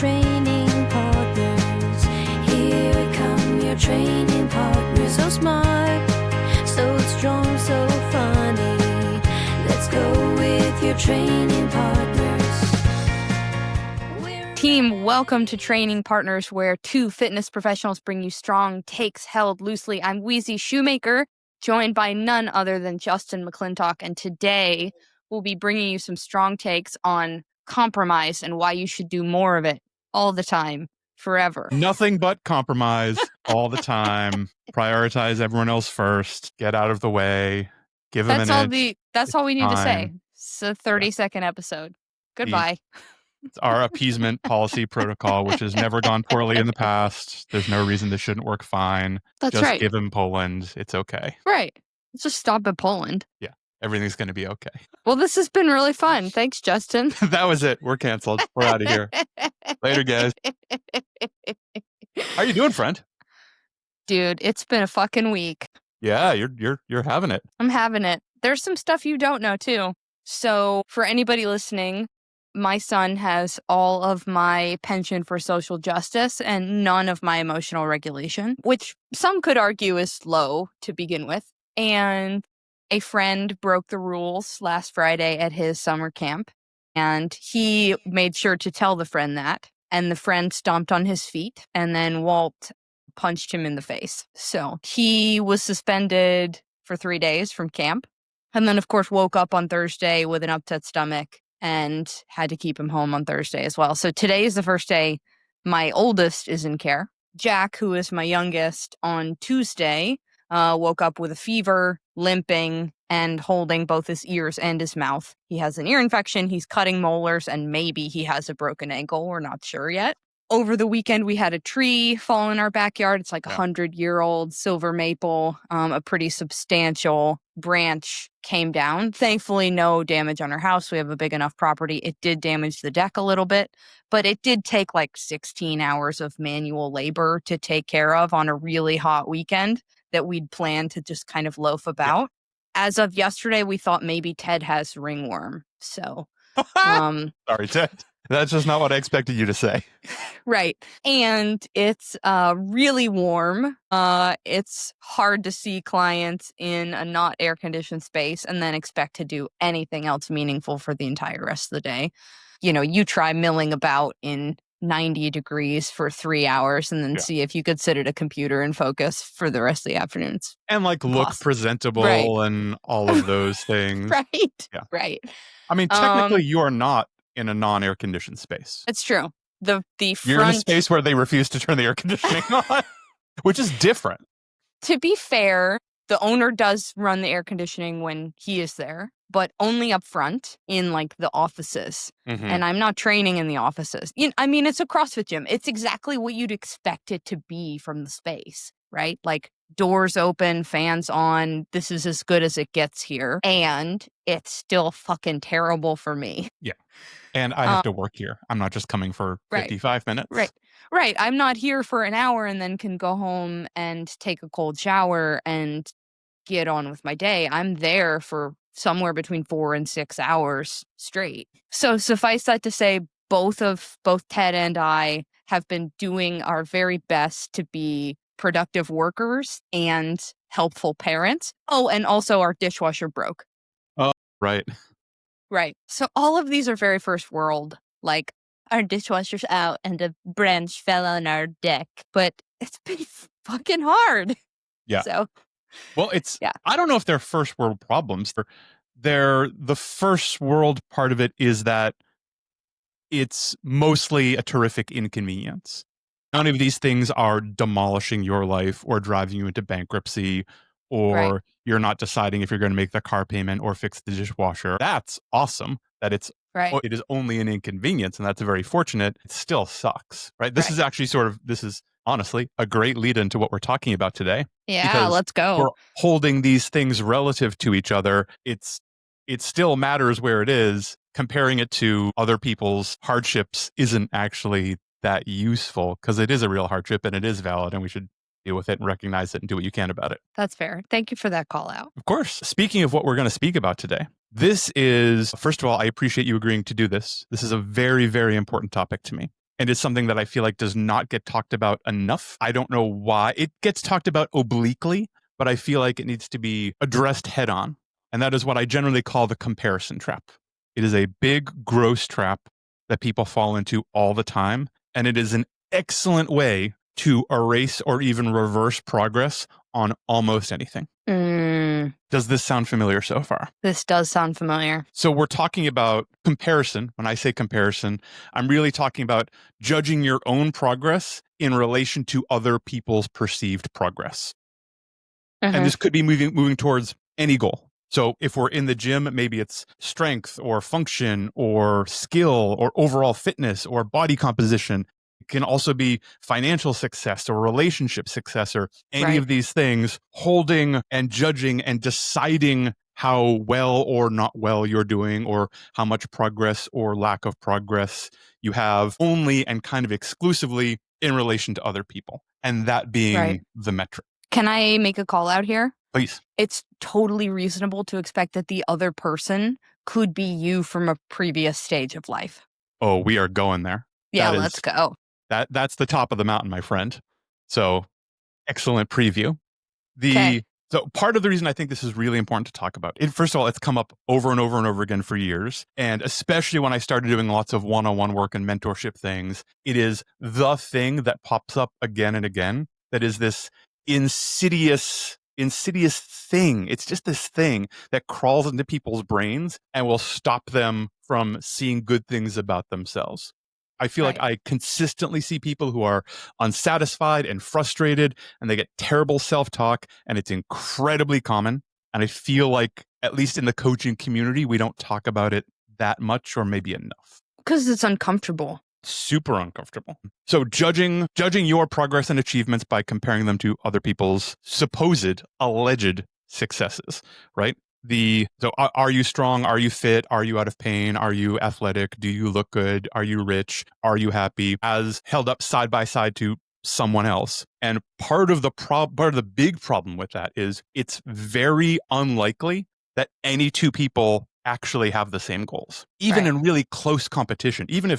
training partners. Here come your training partners. So smart, so strong, so funny. Let's go with your training partners. Team, welcome to Training Partners, where two fitness professionals bring you strong takes held loosely. I'm Weezy Shoemaker, joined by none other than Justin McClintock, and today we'll be bringing you some strong takes on compromise and why you should do more of it all the time, forever. Nothing but compromise all the time. Prioritize everyone else first. Get out of the way. Give them an inch. That's all we need to say. Fine. It's a 30-second episode. Goodbye. It's our appeasement policy protocol, which has never gone poorly in the past. There's no reason this shouldn't work fine. That's Just right. give him Poland. It's okay. Right. Let's just stop at Poland. Yeah. Everything's going to be okay. Well, this has been really fun. Thanks, Justin. That was it. We're canceled. We're out of here. Later, guys. How you doing, friend? Dude, it's been a fucking week. Yeah, you're having it. I'm having it. There's some stuff you don't know, too. So for anybody listening, my son has all of my pension for social justice and none of my emotional regulation, which some could argue is low to begin with. And a friend broke the rules last Friday at his summer camp, and he made sure to tell the friend that. And the friend stomped on his feet, and then Walt punched him in the face. So he was suspended for 3 days from camp. And then, of course, woke up on Thursday with an upset stomach and had to keep him home on Thursday as well. So today is the first day my oldest is in care. Jack, who is my youngest, on Tuesday, woke up with a fever, limping, and holding both his ears and his mouth. He has an ear infection, he's cutting molars, and maybe he has a broken ankle. We're not sure yet. Over the weekend, we had a tree fall in our backyard. It's like a 100-year-old silver maple. A pretty substantial branch came down. Thankfully, no damage on our house. We have a big enough property. It did damage the deck a little bit, but it did take like 16 hours of manual labor to take care of on a really hot weekend that we'd planned to just kind of loaf about. As of yesterday, we thought maybe Ted has ringworm. So, Sorry, Ted. That's just not what I expected you to say. Right. And it's really warm. It's hard to see clients in a not air-conditioned space and then expect to do anything else meaningful for the entire rest of the day. You know, you try milling about in 90 degrees for 3 hours and then see if you could sit at a computer and focus for the rest of the afternoons. And like look presentable and all of those things. Right. Yeah. Right. I mean, technically you are not in a non-air conditioned space. It's true. The front... You're in a space where they refuse to turn the air conditioning on, which is different. To be fair, the owner does run the air conditioning when he is there, but only up front in like the offices. Mm-hmm. And I'm not training in the offices. I mean, it's a CrossFit gym. It's exactly what you'd expect it to be from the space, right? Like doors open, fans on. This is as good as it gets here. And it's still fucking terrible for me. Yeah. And I have to work here. I'm not just coming for 55 minutes. Right. I'm not here for an hour and then can go home and take a cold shower and get on with my day. I'm there for somewhere between 4 and 6 hours straight. So suffice that to say, both Ted and I have been doing our very best to be productive workers and helpful parents. Oh, and also our dishwasher broke. Oh, right. Right. So all of these are very first world. Like our dishwasher's out and a branch fell on our deck. But it's been fucking hard. Yeah. So, well, I don't know if they're first world problems. The first world part of it is that it's mostly a terrific inconvenience. None of these things are demolishing your life or driving you into bankruptcy, or you're not deciding if you're going to make the car payment or fix the dishwasher. That's awesome that it is only an inconvenience, and that's very fortunate. It still sucks, right? This is actually this is honestly a great lead into what we're talking about today. Yeah, let's go. We're holding these things relative to each other. It still matters where it is. Comparing it to other people's hardships isn't actually that useful because it is a real hardship and it is valid, and we should deal with it and recognize it and do what you can about it. That's fair. Thank you for that call out. Of course. Speaking of what we're going to speak about today, this is, first of all, I appreciate you agreeing to do this. This is a very, very important topic to me. and is something that I feel like does not get talked about enough. I don't know why. It gets talked about obliquely, but I feel like it needs to be addressed head on. And that is what I generally call the comparison trap. It is a big, gross trap that people fall into all the time. And it is an excellent way to erase or even reverse progress on almost anything. Does this sound familiar so far? This does sound familiar. So we're talking about comparison. When I say comparison, I'm really talking about judging your own progress in relation to other people's perceived progress. And this could be moving towards any goal. So if we're in the gym, maybe it's strength or function or skill or overall fitness or body composition. It can also be financial success or relationship success or any of these things, holding and judging and deciding how well or not well you're doing or how much progress or lack of progress you have only and kind of exclusively in relation to other people. And that being the metric. Can I make a call out here? Please. It's totally reasonable to expect that the other person could be you from a previous stage of life. Oh, we are going there. Yeah, let's go. That's the top of the mountain, my friend. So excellent preview. So part of the reason I think this is really important to talk about, first of all, it's come up over and over and over again for years. And especially when I started doing lots of one-on-one work and mentorship things, it is the thing that pops up again and again. That is this insidious thing. It's just this thing that crawls into people's brains and will stop them from seeing good things about themselves. I feel like I consistently see people who are unsatisfied and frustrated, and they get terrible self-talk, and it's incredibly common. And I feel like, at least in the coaching community, we don't talk about it that much or maybe enough. Because it's uncomfortable. Super uncomfortable. So judging your progress and achievements by comparing them to other people's supposed, alleged successes, right? Are you strong? Are you fit? Are you out of pain? Are you athletic? Do you look good? Are you rich? Are you happy? As held up side by side to someone else. And part of the big problem with that is it's very unlikely that any two people actually have the same goals, even in really close competition, even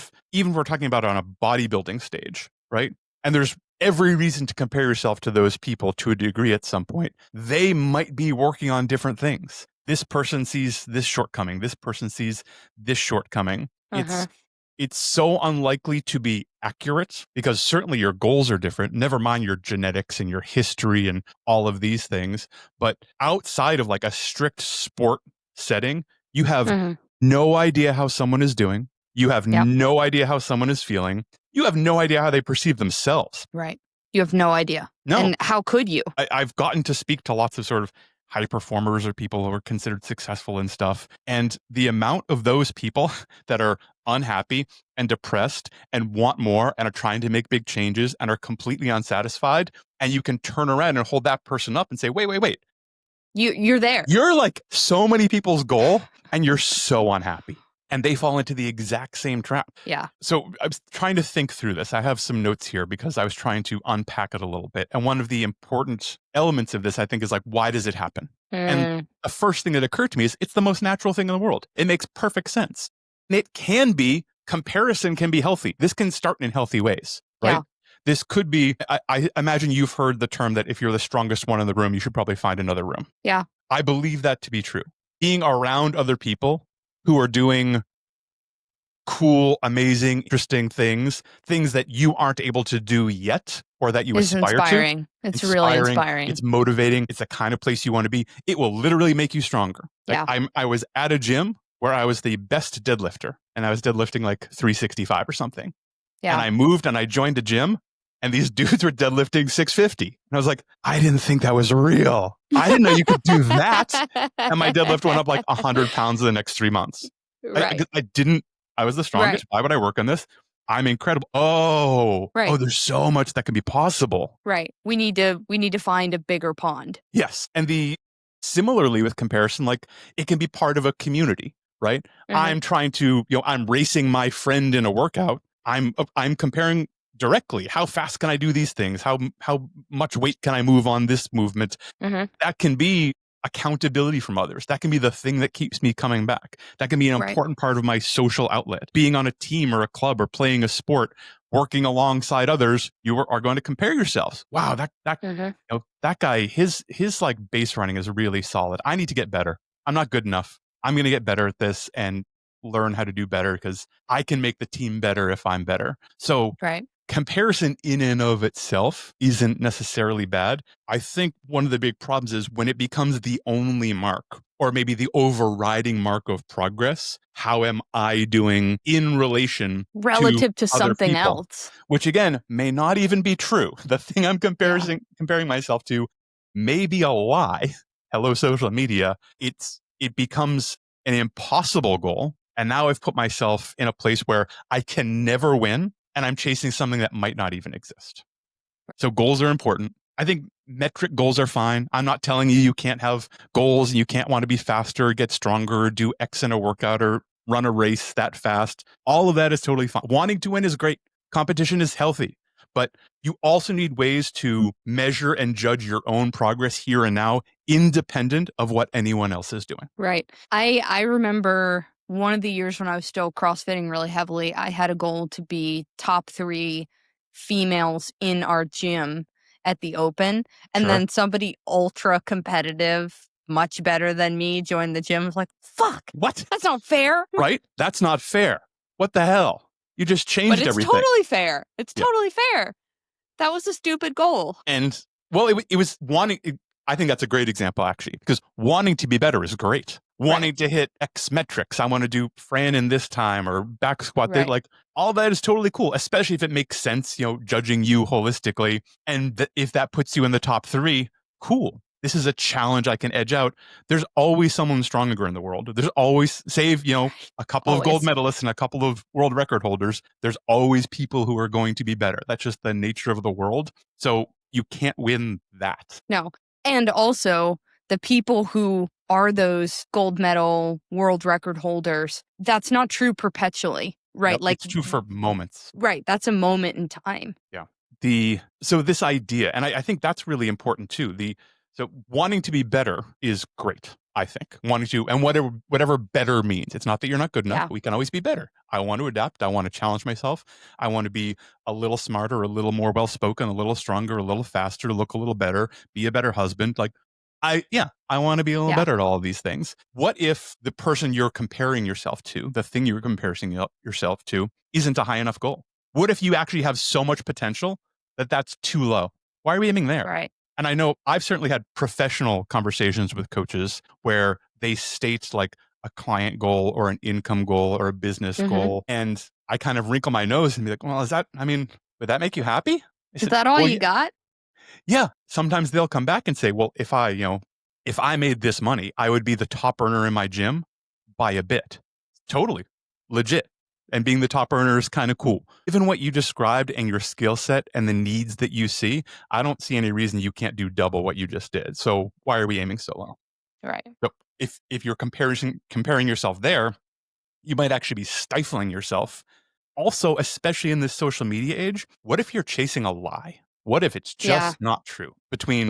we're talking about on a bodybuilding stage, right? And there's every reason to compare yourself to those people to a degree at some point. They might be working on different things. This person sees this shortcoming. This person sees this shortcoming. It's so unlikely to be accurate because certainly your goals are different, never mind your genetics and your history and all of these things. But outside of like a strict sport setting, you have no idea how someone is doing. You have no idea how someone is feeling. You have no idea how they perceive themselves. Right. You have no idea. No. And how could you? I've gotten to speak to lots of sort of high performers or people who are considered successful and stuff. And the amount of those people that are unhappy and depressed and want more and are trying to make big changes and are completely unsatisfied. And you can turn around and hold that person up and say, wait. You're there. You're like so many people's goal and you're so unhappy. And they fall into the exact same trap. Yeah. So I was trying to think through this. I have some notes here because I was trying to unpack it a little bit. And one of the important elements of this, I think, is like, why does it happen? And the first thing that occurred to me is it's the most natural thing in the world. It makes perfect sense. And it can be, comparison can be healthy. This can start in healthy ways, right? Yeah. This could be, I imagine you've heard the term that if you're the strongest one in the room, you should probably find another room. Yeah. I believe that to be true. Being around other people who are doing cool, amazing, interesting things that you aren't able to do yet or that you aspire inspiring. to. It's really inspiring. It's motivating. It's the kind of place you want to be. It will literally make you stronger. Like I was at a gym where I was the best deadlifter and I was deadlifting like 365 or something. Yeah. And I moved and I joined a gym and these dudes were deadlifting 650. And I was like, I didn't think that was real. I didn't know you could do that. And my deadlift went up like 100 pounds in the next 3 months. Right. I was the strongest. Right. Why would I work on this? I'm incredible. Oh, there's so much that can be possible. Right. We need to find a bigger pond. Yes. And similarly with comparison, like it can be part of a community, right? I'm trying to, I'm racing my friend in a workout. I'm comparing directly. How fast can I do these things? How much weight can I move on this movement? That can be accountability from others. That can be the thing that keeps me coming back. That can be an important part of my social outlet. Being on a team or a club or playing a sport working alongside others, you are going to compare yourselves. Wow, that guy, his like base running is really solid. I need to get better. I'm not good enough. I'm going to get better at this and learn how to do better because I can make the team better if I'm better. So Right. comparison in and of itself isn't necessarily bad. I think one of the big problems is when it becomes the only mark or maybe the overriding mark of progress. How am I doing in relation Relative to other something people? else? Which again may not even be true. The thing I'm comparing myself to may be a lie. Hello, social media. It becomes an impossible goal. And now I've put myself in a place where I can never win and I'm chasing something that might not even exist. So goals are important. I think metric goals are fine. I'm not telling you you can't have goals and you can't want to be faster, or get stronger, or do X in a workout, or run a race that fast. All of that is totally fine. Wanting to win is great. Competition is healthy. But you also need ways to measure and judge your own progress here and now, independent of what anyone else is doing. Right. I remember one of the years when I was still CrossFitting really heavily, I had a goal to be top 3 females in our gym at the Open. And Sure. then somebody ultra competitive, much better than me, joined the gym. I was like, fuck, What? that's not fair. Right? That's not fair. What the hell? You just changed But it's everything. totally fair. It's Yeah. totally fair. That was a stupid goal. And well, it was wanting. I think that's a great example, actually, because wanting to be better is great. Wanting to hit X metrics. I want to do Fran in this time or back squat. Right. Like all that is totally cool, especially if it makes sense, judging you holistically. And if that puts you in the top 3, cool. This is a challenge I can edge out. There's always someone stronger in the world. There's always, save, a couple of gold medalists and a couple of world record holders. There's always people who are going to be better. That's just the nature of the world. So you can't win that. No. And also, the people who are those gold medal world record holders, that's not true perpetually, right? Nope, it's true for moments. Right. That's a moment in time. Yeah. So this idea, and I think that's really important too. So wanting to be better is great. I think wanting to, and whatever better means. It's not that you're not good enough. Yeah. We can always be better. I want to adapt. I want to challenge myself. I want to be a little smarter, a little more well spoken, a little stronger, a little faster, look a little better, be a better husband. Like I want to be a little better at all of these things. What if the person you're comparing yourself to, the thing you're comparing yourself to, isn't a high enough goal? What if you actually have so much potential that that's too low? Why are we aiming there? Right. And I know I've certainly had professional conversations with coaches where they state like a client goal or an income goal or a business goal. And I kind of wrinkle my nose and be like, well, would that make you happy? Is that all you got? Yeah. Sometimes they'll come back and say, well, if I made this money, I would be the top earner in my gym by a bit. Totally legit. And being the top earner is kind of cool. Given what you described and your skill set and the needs that you see, I don't see any reason you can't do double what you just did. So why are we aiming so low? Right. So if you're comparing yourself there, you might actually be stifling yourself. Also, especially in this social media age, what if you're chasing a lie? What if it's just not true? Between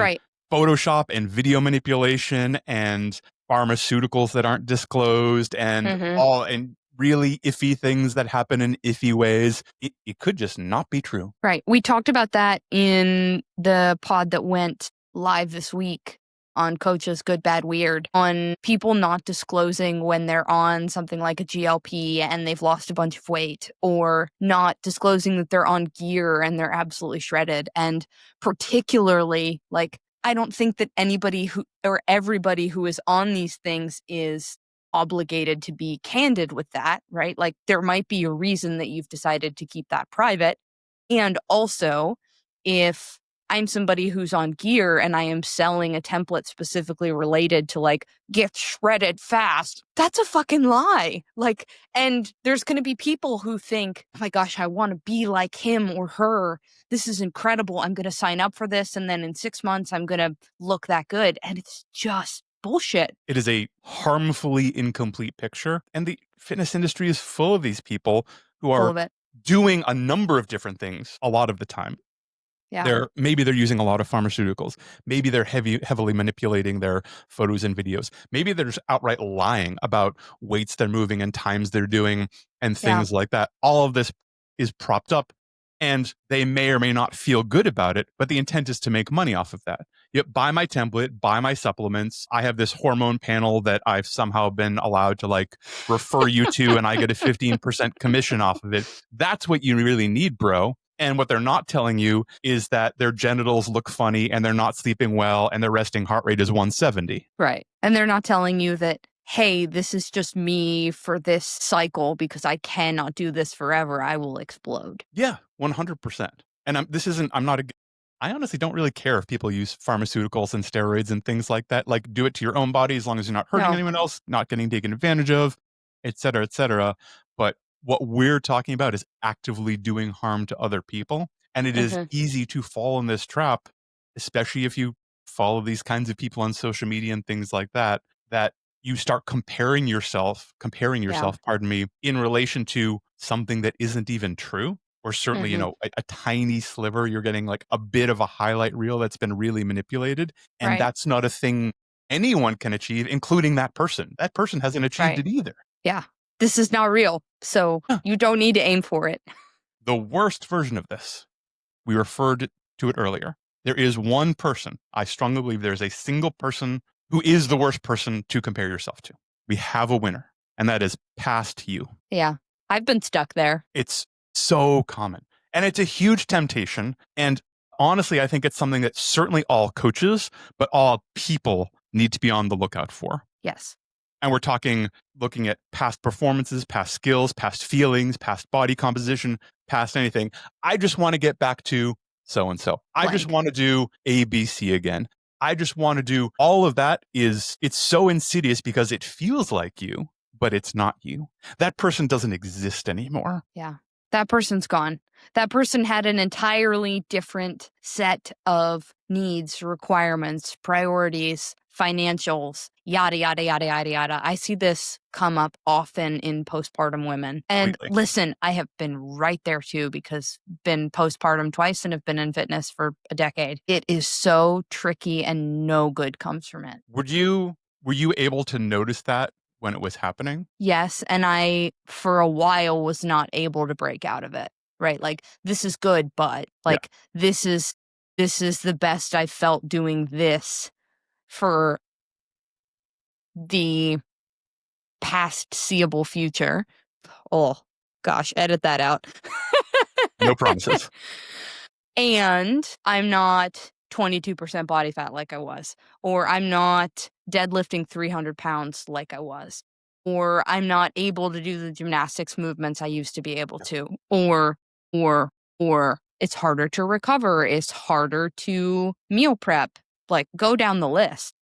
Photoshop and video manipulation and pharmaceuticals that aren't disclosed and and really iffy things that happen in iffy ways, it could just not be true. Right. We talked about that in the pod that went live this week on Coaches Good, Bad, Weird, on people not disclosing when they're on something like a GLP and they've lost a bunch of weight, or not disclosing that they're on gear and they're absolutely shredded. And particularly, like, I don't think that anybody or everybody who is on these things is obligated to be candid with that, right? Like, there might be a reason that you've decided to keep that private. And also, if I'm somebody who's on gear and I am selling a template specifically related to like get shredded fast, that's a fucking lie. Like, and there's going to be people who think, oh my gosh, I want to be like him or her. This is incredible. I'm going to sign up for this. And then in 6 months, I'm going to look that good. And it's just bullshit. It is a harmfully incomplete picture. And the fitness industry is full of these people who are doing a number of different things a lot of the time. Yeah. Maybe they're using a lot of pharmaceuticals. Maybe they're heavily manipulating their photos and videos. Maybe they're just outright lying about weights they're moving and times they're doing and things like that. All of this is propped up. And they may or may not feel good about it, but the intent is to make money off of that. Yep, buy my template, buy my supplements. I have this hormone panel that I've somehow been allowed to like refer you to, and I get a 15% commission off of it. That's what you really need, bro. And what they're not telling you is that their genitals look funny and they're not sleeping well and their resting heart rate is 170. Right. And they're not telling you that, hey, this is just me for this cycle because I cannot do this forever. I will explode. Yeah, 100%. And I honestly don't really care if people use pharmaceuticals and steroids and things like that. Like, do it to your own body as long as you're not hurting anyone else, not getting taken advantage of, et cetera, et cetera. But what we're talking about is actively doing harm to other people. And it is easy to fall in this trap, especially if you follow these kinds of people on social media and things like that, that you start comparing yourself, pardon me, in relation to something that isn't even true. Or certainly, you know, a tiny sliver. You're getting like a bit of a highlight reel that's been really manipulated. And that's not a thing anyone can achieve, including that person. That person hasn't achieved it either. Yeah. This is not real. So you don't need to aim for it. The worst version of this, we referred to it earlier. There is one person. I strongly believe there's a single person who is the worst person to compare yourself to. We have a winner, and that is past you. Yeah. I've been stuck there. It's so common. And it's a huge temptation. And honestly, I think it's something that certainly all coaches, but all people need to be on the lookout for. Yes. And we're looking at past performances, past skills, past feelings, past body composition, past anything. I just want to get back to so-and-so. I just want to do ABC again. I just want to do all of that. It's so insidious because it feels like you, but it's not you. That person doesn't exist anymore. Yeah. That person's gone. That person had an entirely different set of needs, requirements, priorities, financials, yada, yada, yada, yada, yada. I see this come up often in postpartum women. And listen, I have been right there too, because been postpartum twice and have been in fitness for a decade. It is so tricky and no good comes from it. Were you able to notice that when it was happening? Yes. And I, for a while, was not able to break out of it, right? Like, this is good, but like, this is the best I felt doing this for the past seeable future. Oh, gosh, edit that out. No promises. And I'm not 22% body fat like I was, or I'm not deadlifting 300 pounds like I was, or I'm not able to do the gymnastics movements I used to be able to, or it's harder to recover, it's harder to meal prep, like go down the list.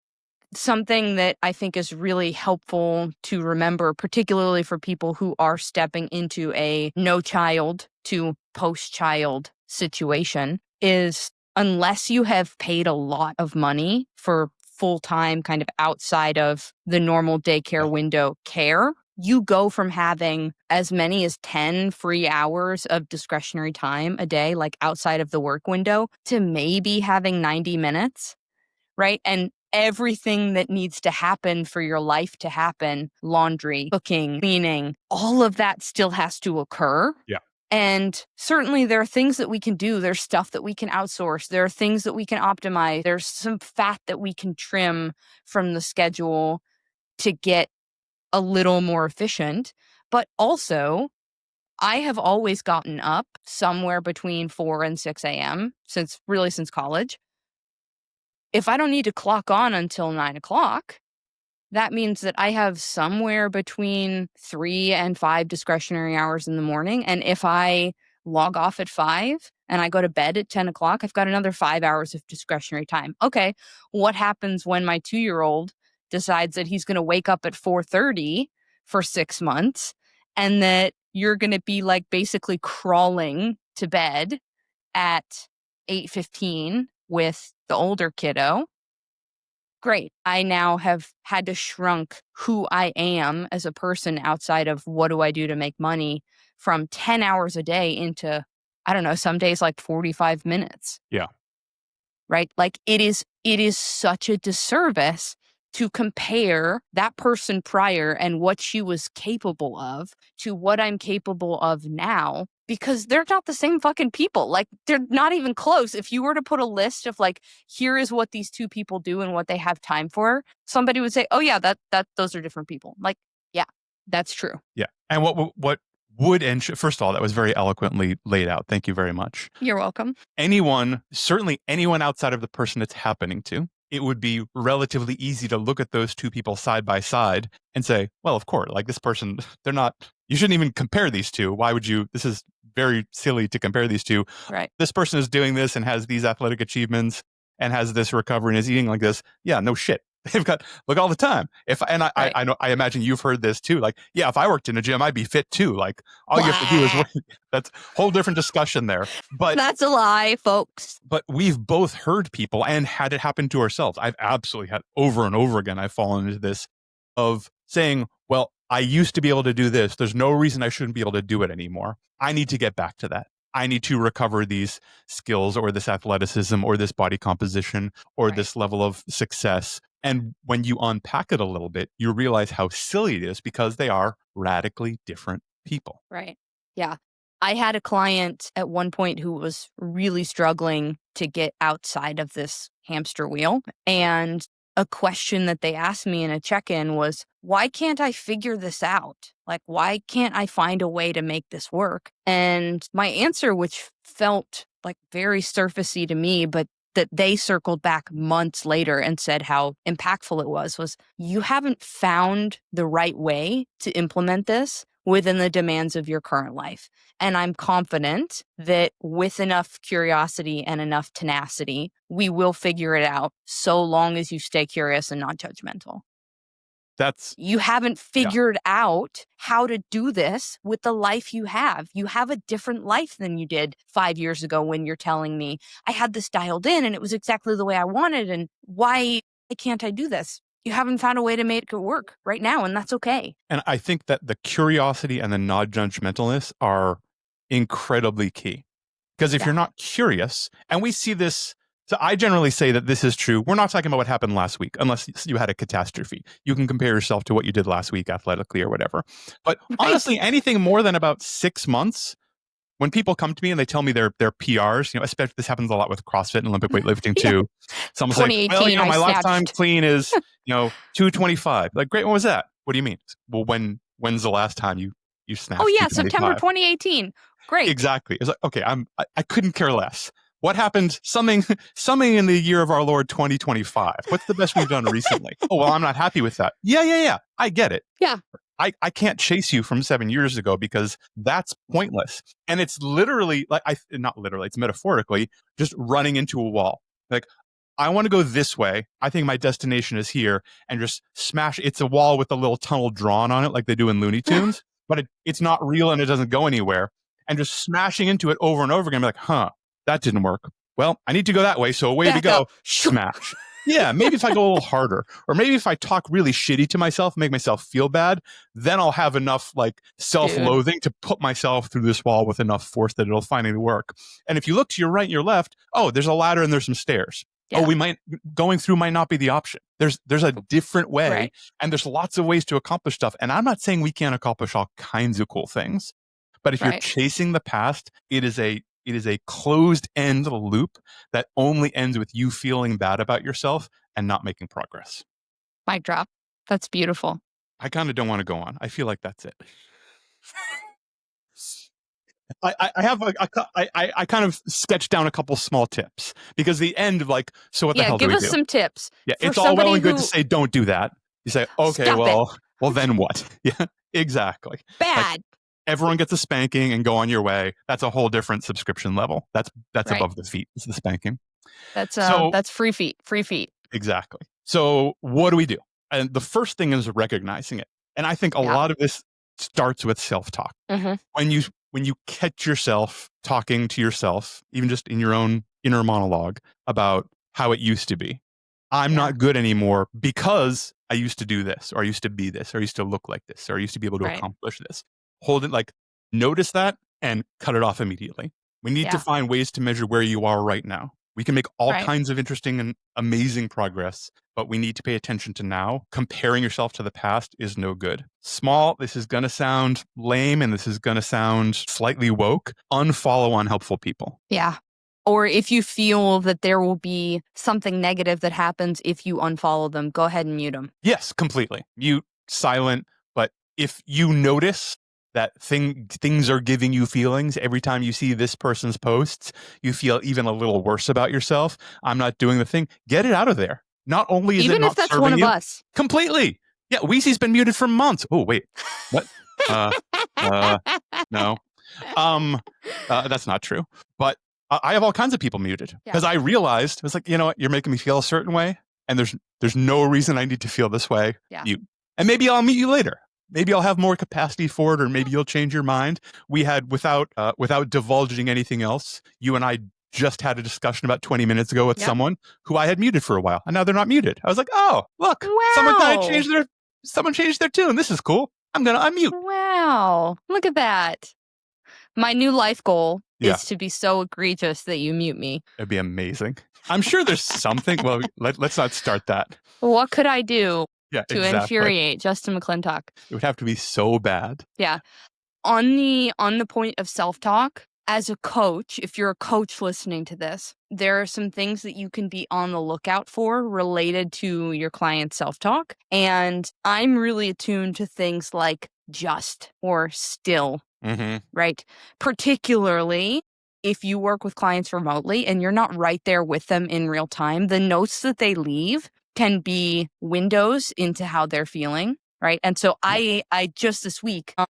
Something that I think is really helpful to remember, particularly for people who are stepping into a no child to post-child situation, is unless you have paid a lot of money for full-time kind of outside of the normal daycare window care, you go from having as many as 10 free hours of discretionary time a day, like outside of the work window, to maybe having 90 minutes, right? And everything that needs to happen for your life to happen, laundry, cooking, cleaning, all of that still has to occur. Yeah. And certainly there are things that we can do. There's stuff that we can outsource. There are things that we can optimize. There's some fat that we can trim from the schedule to get a little more efficient. But also, I have always gotten up somewhere between 4 and 6 a.m. since college. If I don't need to clock on until 9 o'clock, that means that I have somewhere between 3 and 5 discretionary hours in the morning. And if I log off at 5 and I go to bed at 10 o'clock, I've got another 5 hours of discretionary time. Okay, what happens when my 2-year-old decides that he's going to wake up at 4:30 for 6 months, and that you're going to be like basically crawling to bed at 8:15 with the older kiddo? Great. I now have had to shrunk who I am as a person outside of what do I do to make money from 10 hours a day into, I don't know, some days like 45 minutes. Yeah. Right? Like it is such a disservice to compare that person prior and what she was capable of to what I'm capable of now, because they're not the same fucking people. Like, they're not even close. If you were to put a list of like, here is what these two people do and what they have time for, somebody would say, oh yeah, that those are different people. Like, yeah, that's true. Yeah. And what would and first of all, that was very eloquently laid out. Thank you very much. You're welcome. Anyone, certainly anyone outside of the person it's happening to, it would be relatively easy to look at those two people side by side and say, well, of course, like this person, they're not, you shouldn't even compare these two. Why would you? This is very silly to compare these two. Right. This person is doing this and has these athletic achievements and has this recovery and is eating like this. Yeah, no shit. They've got, look, all the time. I know, I imagine you've heard this too. Like, yeah, if I worked in a gym, I'd be fit too. Like, all you have to do is work. That's a whole different discussion there. But that's a lie, folks. But we've both heard people and had it happen to ourselves. I've absolutely had over and over again. I've fallen into this of saying, well, I used to be able to do this. There's no reason I shouldn't be able to do it anymore. I need to get back to that. I need to recover these skills or this athleticism or this body composition or this level of success. And when you unpack it a little bit, you realize how silly it is because they are radically different people. Right. Yeah. I had a client at one point who was really struggling to get outside of this hamster wheel. And a question that they asked me in a check-in was, why can't I figure this out? Like, why can't I find a way to make this work? And my answer, which felt like very surfacey to me, but that they circled back months later and said how impactful it was you haven't found the right way to implement this within the demands of your current life. And I'm confident that with enough curiosity and enough tenacity, we will figure it out so long as you stay curious and not judgmental. You haven't figured out how to do this with the life you have. You have a different life than you did 5 years ago when you're telling me, I had this dialed in and it was exactly the way I wanted. And why can't I do this? You haven't found a way to make it work right now, and that's okay. And I think that the curiosity and the non-judgmentalness are incredibly key. Because if you're not curious, and we see this, so I generally say that this is true. We're not talking about what happened last week, unless you had a catastrophe. You can compare yourself to what you did last week athletically or whatever. But honestly, anything more than about 6 months, when people come to me and they tell me their PRs, especially this happens a lot with CrossFit and Olympic weightlifting too. Someone's like, well, my last time clean is, 225. Like, great, what was that? What do you mean? Well, when's the last time you snapped? Oh yeah, September 2018. Great. Exactly. It's like, okay, I couldn't care less. What happened? Something in the year of our Lord 2025. What's the best we've done recently? Oh, well, I'm not happy with that. Yeah. I get it. Yeah. I can't chase you from 7 years ago because that's pointless. And it's literally not literally, it's metaphorically just running into a wall. Like, I want to go this way. I think my destination is here, and just smash. It's a wall with a little tunnel drawn on it like they do in Looney Tunes, but it's not real and it doesn't go anywhere. And just smashing into it over and over again, be like, that didn't work. Well, I need to go that way. So away we go. Smash. Yeah, maybe if I go a little harder, or maybe if I talk really shitty to myself, make myself feel bad, then I'll have enough self-loathing to put myself through this wall with enough force that it'll finally work. And if you look to your right and your left, there's a ladder and there's some stairs. Yeah. Going through might not be the option. There's a different way, and there's lots of ways to accomplish stuff. And I'm not saying we can't accomplish all kinds of cool things, but if you're chasing the past, it is a closed-end loop that only ends with you feeling bad about yourself and not making progress. Mic drop. That's beautiful. I kind of don't want to go on. I feel like that's it. I have I kind of sketched down a couple small tips because the end of so what the hell do we do? Give us some tips. Yeah, it's all well and good to say don't do that. You say, okay, well then what? Yeah, exactly. Bad. Everyone gets a spanking and go on your way. That's a whole different subscription level. That's above the feet. It's the spanking. That's free feet. Free feet. Exactly. So what do we do? And the first thing is recognizing it. And I think a lot of this starts with self-talk. Mm-hmm. When you catch yourself talking to yourself, even just in your own inner monologue about how it used to be. I'm not good anymore because I used to do this, or I used to be this, or I used to look like this, or I used to be able to accomplish this. Hold it, notice that and cut it off immediately. We need to find ways to measure where you are right now. We can make all Right. kinds of interesting and amazing progress, but we need to pay attention to now. Comparing yourself to the past is no good. Small, this is going to sound lame and this is going to sound slightly woke. Unfollow unhelpful people. Yeah. Or if you feel that there will be something negative that happens if you unfollow them, go ahead and mute them. Yes, completely. Mute, silent. But if you notice that things are giving you feelings every time you see this person's posts, you feel even a little worse about yourself. I'm not doing the thing. Get it out of there. Not only is it Even not if that's serving one of you, us. completely. Yeah, Weezy's been muted for months. Oh, wait. What? No. That's not true. But I have all kinds of people muted because I realized, I was like, you know what? You're making me feel a certain way, and there's no reason I need to feel this way. Yeah. Mute. And maybe I'll meet you later. Maybe I'll have more capacity for it, or maybe you'll change your mind. We had, without divulging anything else, you and I just had a discussion about 20 minutes ago with someone who I had muted for a while, and now they're not muted. I was like, oh, look, someone changed their tune. This is cool. I'm gonna unmute. Wow, look at that. My new life goal is to be so egregious that you mute me. It'd be amazing. I'm sure there's something. Well, let's not start that. What could I do to exactly. infuriate Justin McClintock? It would have to be so bad. Yeah. On the point of self-talk, as a coach, if you're a coach listening to this, there are some things that you can be on the lookout for related to your client's self-talk. And I'm really attuned to things like just or still, right? Particularly if you work with clients remotely and you're not right there with them in real time, the notes that they leave can be windows into how they're feeling, right? And so I just this week, I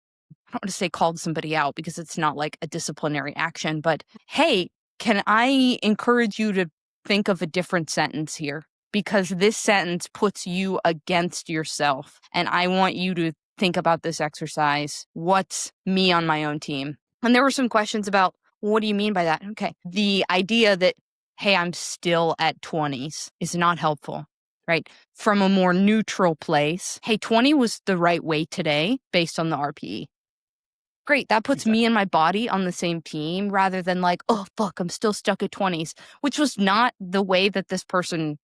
don't want to say called somebody out because it's not like a disciplinary action, but hey, can I encourage you to think of a different sentence here? Because this sentence puts you against yourself. And I want you to think about this exercise. What's me on my own team? And there were some questions about, what do you mean by that? Okay. The idea that, hey, I'm still at 20s is not helpful, right? From a more neutral place, hey, 20 was the right weight today based on the RPE. Great. That puts me and my body on the same team rather than like, oh, fuck, I'm still stuck at 20s, which was not the way that this person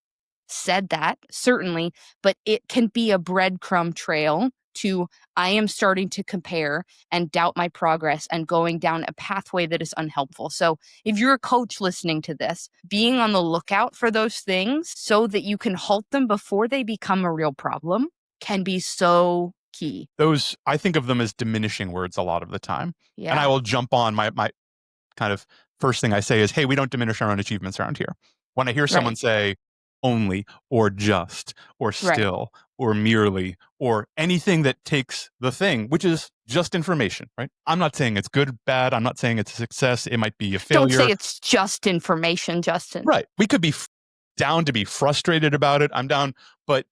said that, certainly, but it can be a breadcrumb trail to I am starting to compare and doubt my progress and going down a pathway that is unhelpful. So if you're a coach listening to this, being on the lookout for those things so that you can halt them before they become a real problem can be so key. Those, I think of them as diminishing words a lot of the time. Yeah. And I will jump on my kind of first thing I say is, hey, we don't diminish our own achievements around here. When I hear someone say only or just or still or merely or anything that takes the thing, which is just information, right? I'm not saying it's good, bad. I'm not saying it's a success. It might be a failure. Don't say it's just information, Justin. Right. We could be down to be frustrated about it. I'm down, but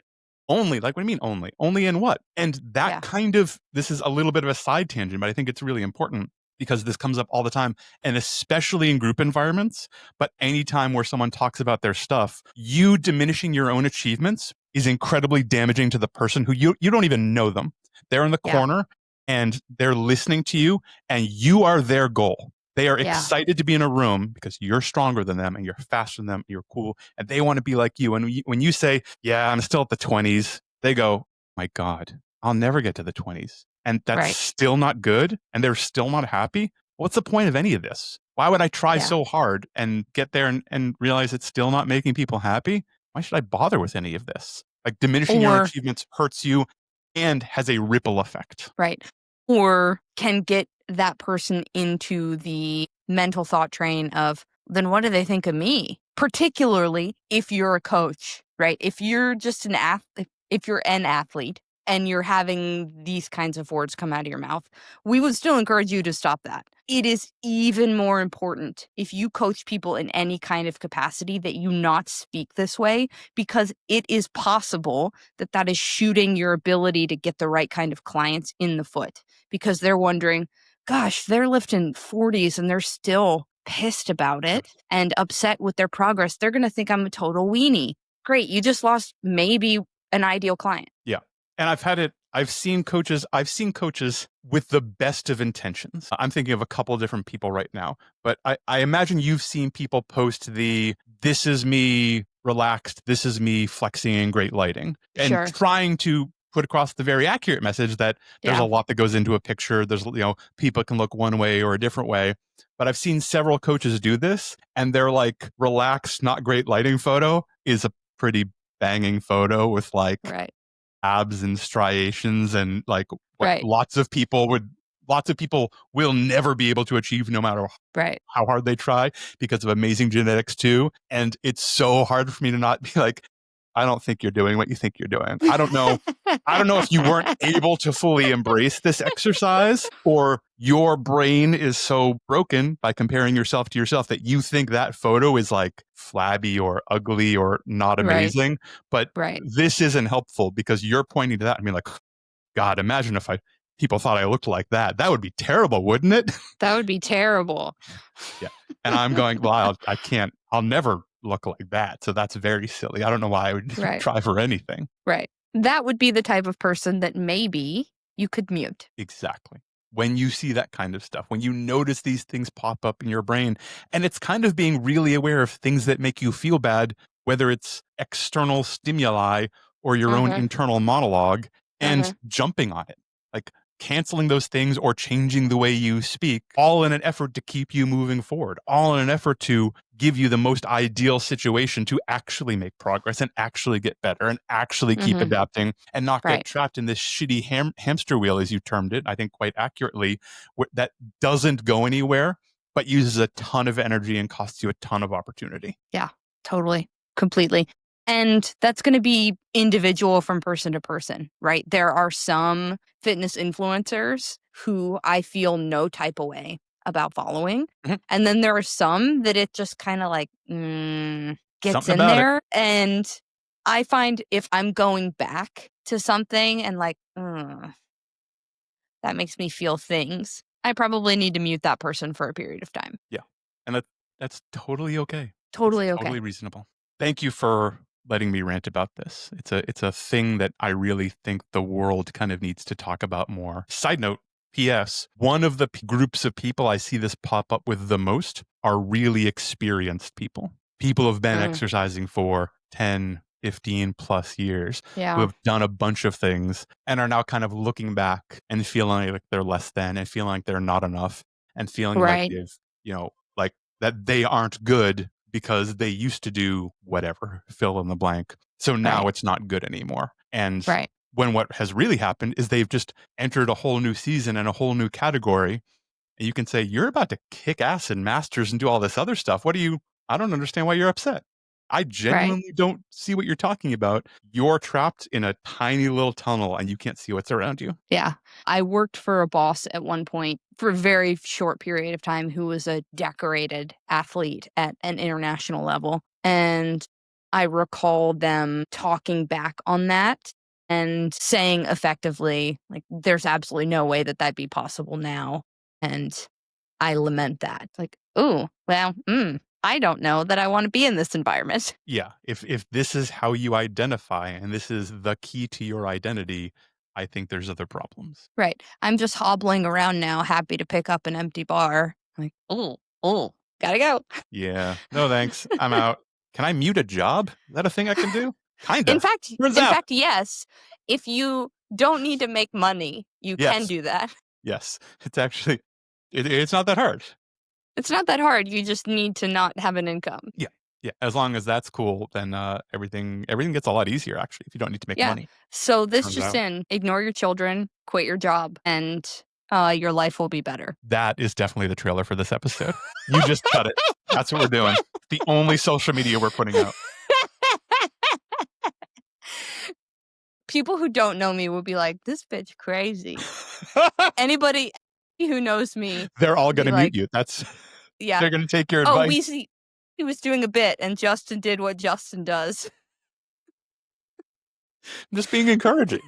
only, like, what do you mean only? Only in what? And that kind of, this is a little bit of a side tangent, but I think it's really important because this comes up all the time, and especially in group environments, but anytime where someone talks about their stuff, you diminishing your own achievements is incredibly damaging to the person who you don't even know them. They're in the corner and they're listening to you and you are their goal. They are excited to be in a room because you're stronger than them and you're faster than them, you're cool, and they want to be like you. And when you say, yeah, I'm still at the 20s, they go, my God, I'll never get to the 20s. And that's still not good. And they're still not happy. What's the point of any of this? Why would I try so hard and get there and realize it's still not making people happy? Why should I bother with any of this? Like, diminishing your achievements hurts you and has a ripple effect. Right. Or can get that person into the mental thought train of, then what do they think of me? Particularly if you're a coach, right? If you're just an athlete, if you're an athlete and you're having these kinds of words come out of your mouth, we would still encourage you to stop that. It is even more important if you coach people in any kind of capacity that you not speak this way, because it is possible that that is shooting your ability to get the right kind of clients in the foot, because they're wondering, gosh, they're lifting 40s and they're still pissed about it and upset with their progress. They're going to think I'm a total weenie. Great. You just lost maybe an ideal client. Yeah. And I've seen coaches with the best of intentions. I'm thinking of a couple of different people right now, but I imagine you've seen people post the this is me relaxed. This is me flexing in great lighting and Sure. trying to put across the very accurate message that there's a lot that goes into a picture. There's, people can look one way or a different way. But I've seen several coaches do this, and they're like, relaxed, not great lighting photo is a pretty banging photo with like abs and striations and like what lots of people will never be able to achieve no matter how hard they try because of amazing genetics too. And it's so hard for me to not be like, I don't think you're doing what you think you're doing. I don't know. I don't know if you weren't able to fully embrace this exercise, or your brain is so broken by comparing yourself to yourself that you think that photo is like flabby or ugly or not amazing. But this isn't helpful because you're pointing to that and being like, God, imagine if people thought I looked like that. That would be terrible, wouldn't it? That would be terrible. Yeah. And I'm going, well, I can't, I'll never look like that. So that's very silly. I don't know why I would try for anything. Right. That would be the type of person that maybe you could mute. Exactly. When you see that kind of stuff, when you notice these things pop up in your brain, and it's kind of being really aware of things that make you feel bad, whether it's external stimuli or your own internal monologue, and jumping on it, like canceling those things or changing the way you speak, all in an effort to keep you moving forward, all in an effort to give you the most ideal situation to actually make progress and actually get better and actually keep adapting and not get trapped in this shitty hamster wheel, as you termed it, I think quite accurately, that doesn't go anywhere, but uses a ton of energy and costs you a ton of opportunity. Yeah, totally. Completely. And that's going to be individual from person to person, right? There are some fitness influencers who I feel no type of way about following. And then there are some that it just kind of like gets Something in there. And I find if I'm going back to something and like, that makes me feel things, I probably need to mute that person for a period of time. Yeah. And that's totally okay. Totally okay. Totally reasonable. Thank you for letting me rant about this. It's a thing that I really think the world kind of needs to talk about more. Side note, P.S. One of the groups of people I see this pop up with the most are really experienced people. People who've been exercising for 10, 15 plus years, who have done a bunch of things and are now kind of looking back and feeling like they're less than and feeling like they're not enough and feeling like they've, like that they aren't good because they used to do whatever, fill in the blank. So now it's not good anymore. And when what has really happened is they've just entered a whole new season and a whole new category. And you can say, you're about to kick ass in masters and do all this other stuff. I don't understand why you're upset. I genuinely don't see what you're talking about. You're trapped in a tiny little tunnel and you can't see what's around you. Yeah. I worked for a boss at one point for a very short period of time who was a decorated athlete at an international level. And I recall them talking back on that and saying effectively, like, there's absolutely no way that that'd be possible now. And I lament that. Like, oh, well, I don't know that I want to be in this environment. Yeah. If this is how you identify and this is the key to your identity, I think there's other problems. Right. I'm just hobbling around now, happy to pick up an empty bar. Like, oh, gotta go. Yeah. No, thanks. I'm out. Can I mute a job? Is that a thing I can do? Kind of. In fact, yes. If you don't need to make money, you can do that. Yes. It's actually, it's not that hard. It's not that hard. You just need to not have an income. Yeah. Yeah. As long as that's cool, then everything gets a lot easier, actually, if you don't need to make money. So this ignore your children, quit your job, and your life will be better. That is definitely the trailer for this episode. You just cut it. That's what we're doing. The only social media we're putting out. People who don't know me will be like, this bitch crazy. Anybody who knows me, they're all going to mute you. They're going to take your advice. Weezy, he was doing a bit and Justin did what Justin does. I'm just being encouraging.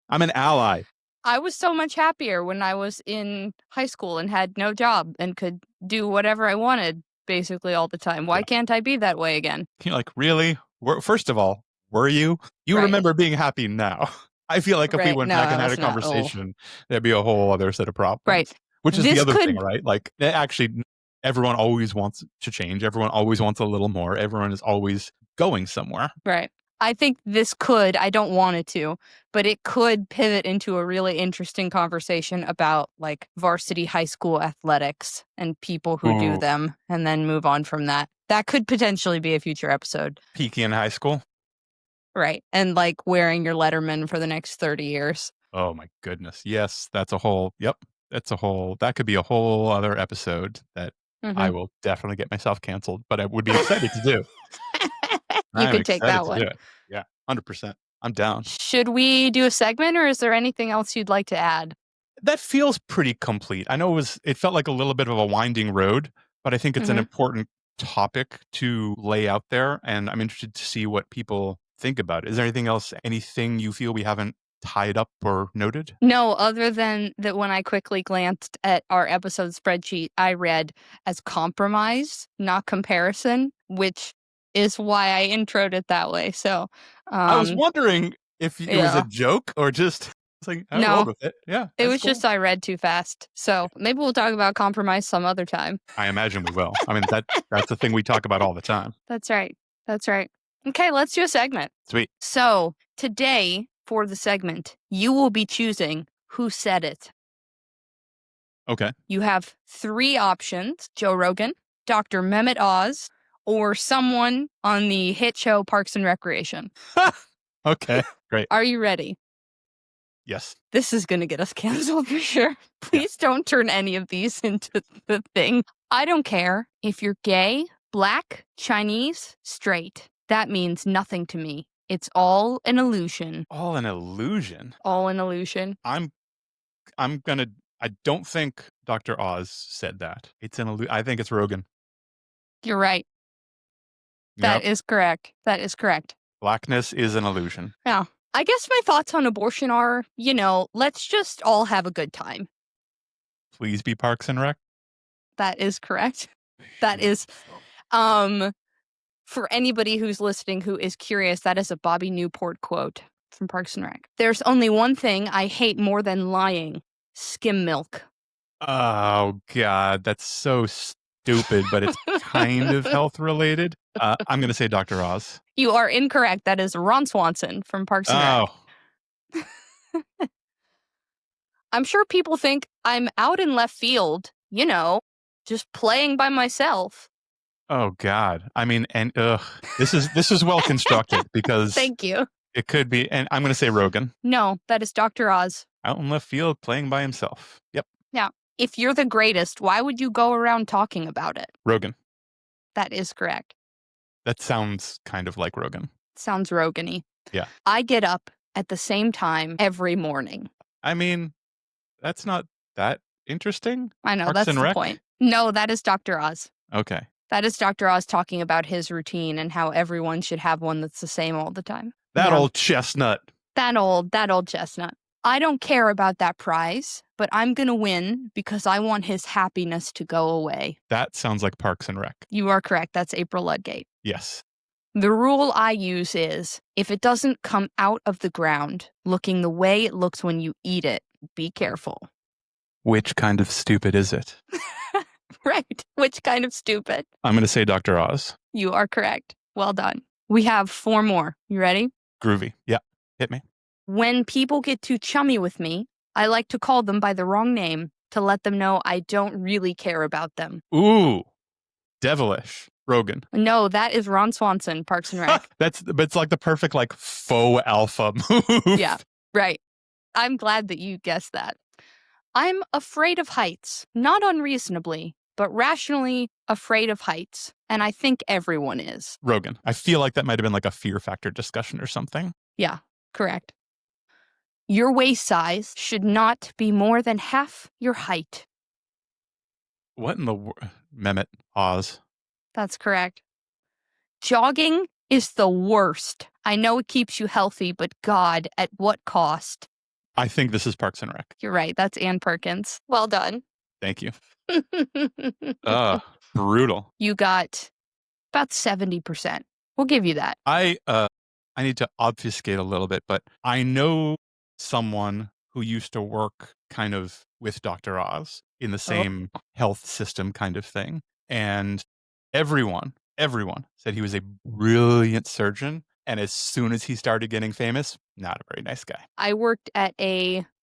I'm an ally. I was so much happier when I was in high school and had no job and could do whatever I wanted basically all the time. Why can't I be that way again? You're like, really? First of all, were you? You remember being happy now. I feel like if we went back and had a conversation, there'd be a whole other set of problems. Right. Which is the other thing, right? Like, actually, everyone always wants to change. Everyone always wants a little more. Everyone is always going somewhere. Right. I think this could, I don't want it to, but it could pivot into a really interesting conversation about like varsity high school athletics and people who do Ooh. them and then move on from that. That could potentially be a future episode. Peaky in high school. Right. And like wearing your Letterman for the next 30 years. Oh my goodness. Yes, that's a whole, that could be a whole other episode that I will definitely get myself canceled, but I would be excited to do. You I'm could take excited that to one. do it. Yeah, 100%. I'm down. Should we do a segment or is there anything else you'd like to add? That feels pretty complete. I know it felt like a little bit of a winding road, but I think it's an important topic to lay out there, and I'm interested to see what people think about it. Is there anything you feel we haven't tied up or noted? No, other than that when I quickly glanced at our episode spreadsheet, I read as compromise, not comparison, which is why I introed it that way. So I was wondering if it was a joke or just it's like I rolled with it. Yeah. It was just I read too fast. So maybe we'll talk about compromise some other time. I imagine we will. I mean that's the thing we talk about all the time. That's right. That's right. Okay, let's do a segment. Sweet. So today for the segment, you will be choosing who said it. Okay. You have 3 options: Joe Rogan, Dr. Mehmet Oz, or someone on the hit show Parks and Recreation. Okay, great. Are you ready? Yes. This is going to get us canceled for sure. Please don't turn any of these into the thing. I don't care if you're gay, black, Chinese, straight. That means nothing to me. It's all an illusion. All an illusion. All an illusion. I don't think Dr. Oz said that. It's an illusion. I think it's Rogan. You're right. That is correct. That is correct. Blackness is an illusion. Yeah. I guess my thoughts on abortion are, let's just all have a good time. Please be Parks and Rec. That is correct. That is, for anybody who's listening who is curious, that is a Bobby Newport quote from Parks and Rec. There's only one thing I hate more than lying: skim milk. Oh, God. That's so stupid, but it's kind of health related. I'm going to say Dr. Oz. You are incorrect. That is Ron Swanson from Parks and Rec. I'm sure people think I'm out in left field, just playing by myself. Oh God. I mean, and this is well constructed because Thank you. It could be, and I'm going to say Rogan. No, that is Dr. Oz. Out in left field, playing by himself. Yep. Yeah. If you're the greatest, why would you go around talking about it? Rogan. That is correct. That sounds kind of like Rogan. Sounds Rogan-y. Yeah. I get up at the same time every morning. I mean, that's not that interesting. I know, Parks that's and the Rec? point. No, that is Dr. Oz. Okay. That is Dr. Oz talking about his routine and how everyone should have one that's the same all the time. That old chestnut. That old chestnut. I don't care about that prize, but I'm going to win because I want his happiness to go away. That sounds like Parks and Rec. You are correct. That's April Ludgate. Yes. The rule I use is if it doesn't come out of the ground looking the way it looks when you eat it, be careful. Which kind of stupid is it? Right. Which kind of stupid? I'm going to say Dr. Oz. You are correct. Well done. We have 4 more. You ready? Groovy. Yeah. Hit me. When people get too chummy with me, I like to call them by the wrong name to let them know I don't really care about them. Ooh. Devilish. Rogan. No, that is Ron Swanson, Parks and Rec. But it's like the perfect faux alpha move. Yeah. Right. I'm glad that you guessed that. I'm afraid of heights, not unreasonably, but rationally afraid of heights. And I think everyone is. Rogan. I feel like that might have been a fear factor discussion or something. Yeah, correct. Your waist size should not be more than half your height. What in the world? Mehmet Oz. That's correct. Jogging is the worst. I know it keeps you healthy, but God, at what cost? I think this is Parks and Rec. You're right. That's Ann Perkins. Well done. Thank you. Brutal. You got about 70%. We'll give you that. I need to obfuscate a little bit, but I know someone who used to work kind of with Dr. Oz in the same health system kind of thing. And everyone said he was a brilliant surgeon. And as soon as he started getting famous, not a very nice guy. I worked at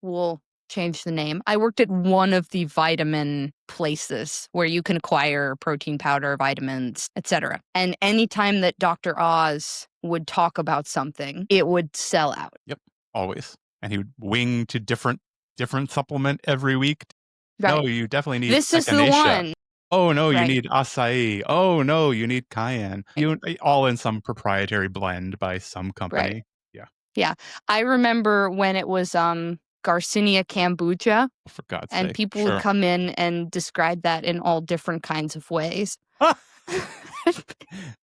we'll change the name. I worked at one of the vitamin places where you can acquire protein powder, vitamins, etc. And anytime that Dr. Oz would talk about something, it would sell out. Yep, always. And he would wing to different supplement every week. Right. No, you definitely need This is the echinacea. one. Oh no, you Right. need acai. Oh no, you need cayenne. You all in some proprietary blend by some company. Right. Yeah. Yeah. I remember when it was Garcinia kombucha, For God's and sake. people Sure. would come in and describe that in all different kinds of ways.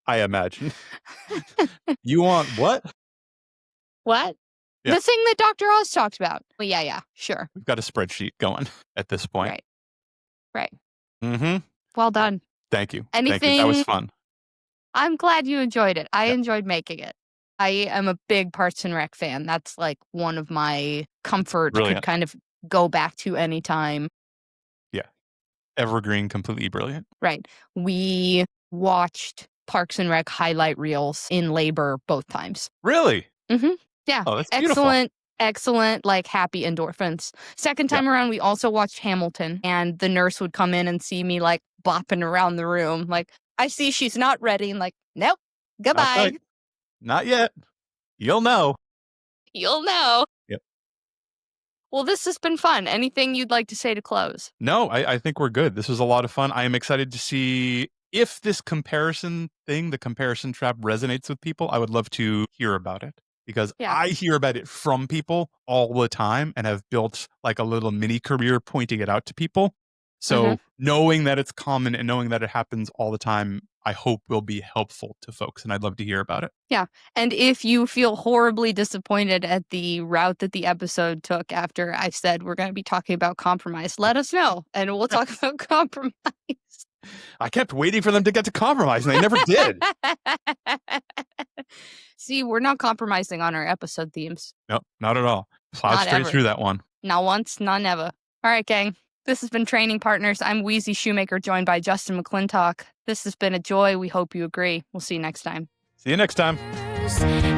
I imagine. You want what? What? Yeah. The thing that Dr. Oz talked about. Well, yeah, sure. We've got a spreadsheet going at this point. Right. Mm-hmm. Well done. Thank you. Anything? Thank you. That was fun. I'm glad you enjoyed it. I Yeah. enjoyed making it. I am a big Parks and Rec fan. That's like one of my comfort. Brilliant. Could kind of go back to any time. Yeah. Evergreen, completely brilliant. Right. We watched Parks and Rec highlight reels in labor both times. Really? Mm-hmm. Yeah. Oh, that's beautiful. Excellent, like happy endorphins. Second time around, we also watched Hamilton, and the nurse would come in and see me like bopping around the room. Like, I see she's not ready. And like, nope, goodbye. Not yet. You'll know. You'll know. Yep. Well, this has been fun. Anything you'd like to say to close? No, I think we're good. This was a lot of fun. I am excited to see if this comparison thing, the comparison trap, resonates with people. I would love to hear about it. Because I hear about it from people all the time and have built like a little mini career pointing it out to people. So knowing that it's common and knowing that it happens all the time, I hope will be helpful to folks. And I'd love to hear about it. Yeah. And if you feel horribly disappointed at the route that the episode took after I said we're going to be talking about compromise, let us know and we'll talk about compromise. I kept waiting for them to get to compromise and they never did. See, we're not compromising on our episode themes. Nope, not at all. Plowed Not straight ever. through that one. Not once, not never. All right, gang. This has been Training Partners. I'm Weezy Shoemaker, joined by Justin McClintock. This has been a joy. We hope you agree. We'll see you next time. See you next time.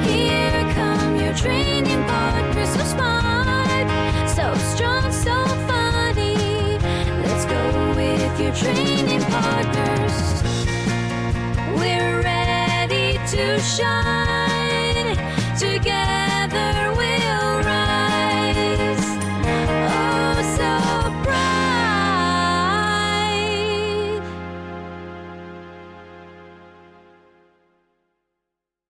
Here come your training partners, so smart, so strong, so funny. Let's go with your training partners. We're ready to shine together.